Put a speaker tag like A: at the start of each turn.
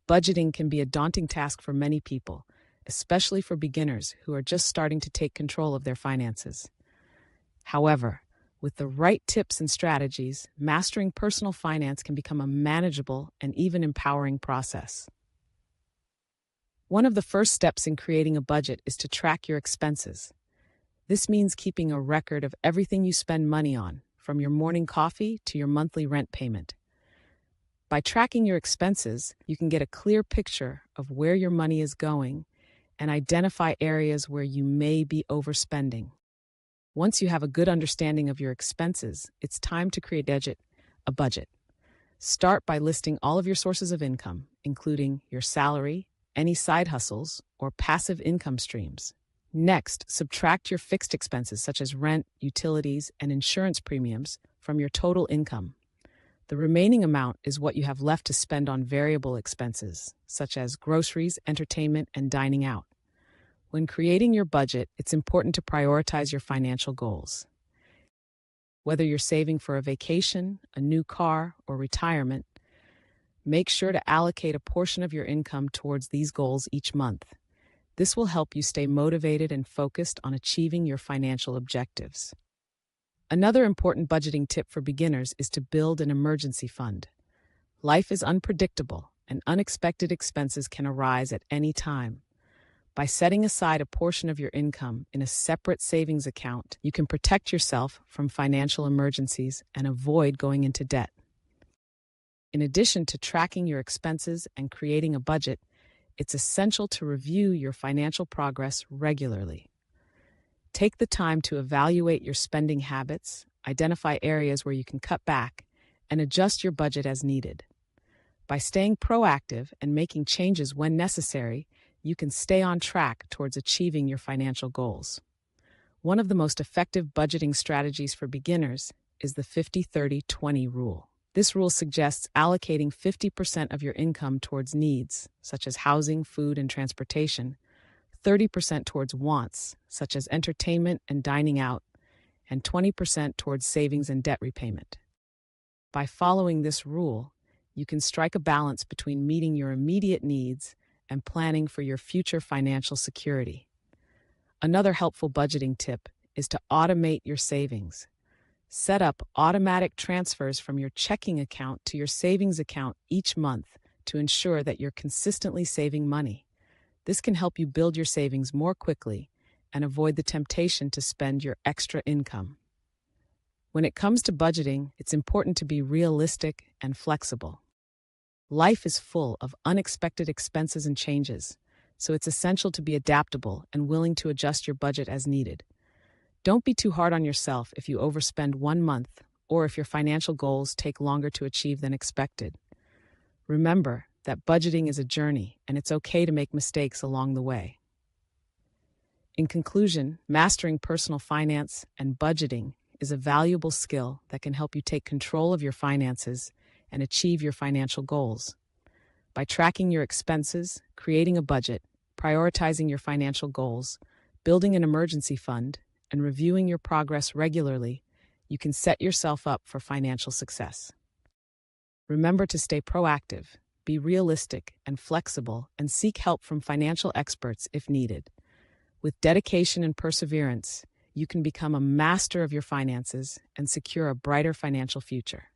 A: Budgeting can be a daunting task for many people, especially for beginners who are just starting to take control of their finances. However, with the right tips and strategies, mastering personal finance can become a manageable and even empowering process. One of the first steps in creating a budget is to track your expenses. This means keeping a record of everything you spend money on, from your morning coffee to your monthly rent payment. By tracking your expenses, you can get a clear picture of where your money is going and identify areas where you may be overspending. Once you have a good understanding of your expenses, it's time to create a budget. Start by listing all of your sources of income, including your salary, any side hustles, or passive income streams. Next, subtract your fixed expenses such as rent, utilities, and insurance premiums from your total income. The remaining amount is what you have left to spend on variable expenses, such as groceries, entertainment, and dining out. When creating your budget, it's important to prioritize your financial goals. Whether you're saving for a vacation, a new car, or retirement, make sure to allocate a portion of your income towards these goals each month. This will help you stay motivated and focused on achieving your financial objectives. Another important budgeting tip for beginners is to build an emergency fund. Life is unpredictable, and unexpected expenses can arise at any time. By setting aside a portion of your income in a separate savings account, you can protect yourself from financial emergencies and avoid going into debt. In addition to tracking your expenses and creating a budget, it's essential to review your financial progress regularly. Take the time to evaluate your spending habits, identify areas where you can cut back, and adjust your budget as needed. By staying proactive and making changes when necessary, you can stay on track towards achieving your financial goals. One of the most effective budgeting strategies for beginners is the 50-30-20 rule. This rule suggests allocating 50% of your income towards needs, such as housing, food, and transportation, 30% towards wants, such as entertainment and dining out, and 20% towards savings and debt repayment. By following this rule, you can strike a balance between meeting your immediate needs and planning for your future financial security. Another helpful budgeting tip is to automate your savings. Set up automatic transfers from your checking account to your savings account each month to ensure that you're consistently saving money. This can help you build your savings more quickly and avoid the temptation to spend your extra income. When it comes to budgeting, it's important to be realistic and flexible. Life is full of unexpected expenses and changes, so it's essential to be adaptable and willing to adjust your budget as needed. Don't be too hard on yourself if you overspend 1 month or if your financial goals take longer to achieve than expected. Remember that budgeting is a journey, and it's okay to make mistakes along the way. In conclusion, mastering personal finance and budgeting is a valuable skill that can help you take control of your finances and achieve your financial goals. By tracking your expenses, creating a budget, prioritizing your financial goals, building an emergency fund, and reviewing your progress regularly, you can set yourself up for financial success. Remember to stay proactive, be realistic and flexible, and seek help from financial experts if needed. With dedication and perseverance, you can become a master of your finances and secure a brighter financial future.